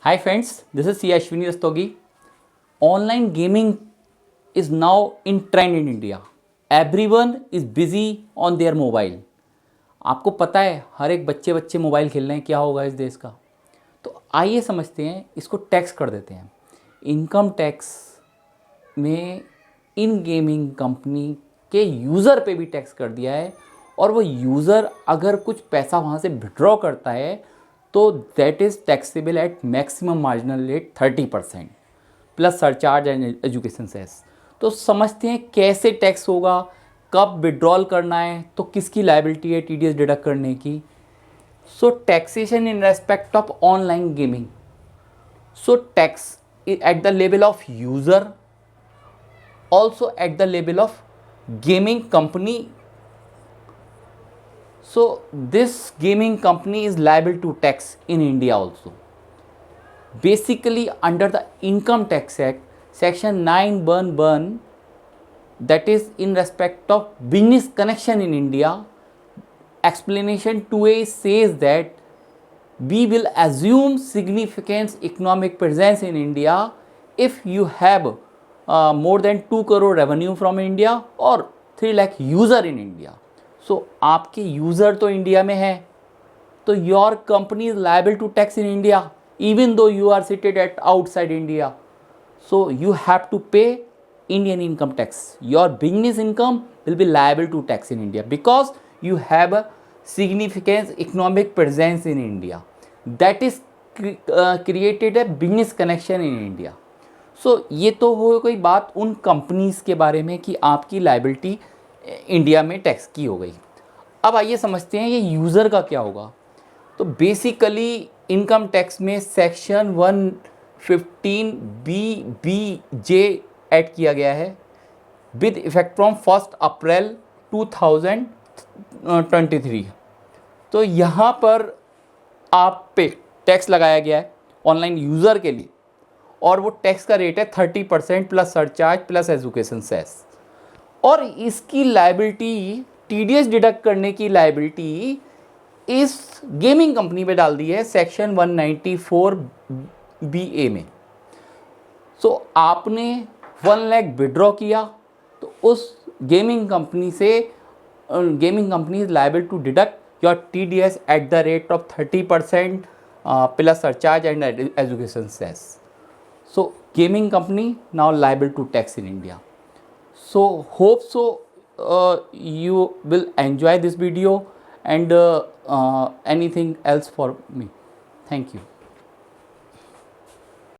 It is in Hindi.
Hi friends, this is C. Ashwini Rastogi. Online gaming is now in trend in India. Everyone is busy on their mobile. आपको पता है हर एक बच्चे मोबाइल खेल रहे हैं, क्या होगा इस देश का। तो आइए समझते हैं, इसको टैक्स कर देते हैं। इनकम टैक्स में इन गेमिंग कंपनी के यूज़र पे भी टैक्स कर दिया है, और वो यूज़र अगर कुछ पैसा वहाँ से विड्रॉ करता है तो that is taxable at maximum marginal rate 30% plus surcharge and education cess. तो समझते हैं कैसे टैक्स होगा, कब विड्रॉल करना है, तो किसकी लायबिलिटी है टीडीएस डिडक्ट करने की। So taxation in respect of online gaming. So tax at the level of user, also at the level of gaming company. So this gaming company is liable to tax in India also. Basically under the Income Tax Act section 9(1)(1), that is in respect of business connection in India, explanation 2A says that we will assume significant economic presence in India if you have more than 2 crore revenue from India और 3 lakh user in India. So आपके यूज़र तो इंडिया में है, तो your company is liable to tax in India even though you are sited at outside India. So you have to pay Indian income tax. Your business income will be liable to tax in India because you have a significance economic presence in India, that is created a business connection in India. So ये तो हो गई बात उन कंपनीज़ के बारे में कि आपकी लायबिलिटी इंडिया में टैक्स की हो गई। अब आइए समझते हैं ये यूज़र का क्या होगा। तो बेसिकली इनकम टैक्स में सेक्शन 115(b)(b)(j ऐड किया गया है विद इफेक्ट फ्रॉम 1 अप्रैल 2023। तो यहाँ पर आप पे टैक्स लगाया गया है ऑनलाइन यूज़र के लिए, और वो टैक्स का रेट है 30% plus surcharge plus education cess. और इसकी लायबिलिटी टीडीएस डिडक्ट करने की लायबिलिटी इस गेमिंग कंपनी पे डाल दी है सेक्शन 194(b)(a) में। सो आपने 1 लाख विड्रॉ किया तो उस गेमिंग कंपनी से gaming company is liable to deduct your TDS at the rate of 30% plus surcharge and education cess. So gaming company now liable to tax in India. So hope so you will enjoy this video and anything else for me. Thank you.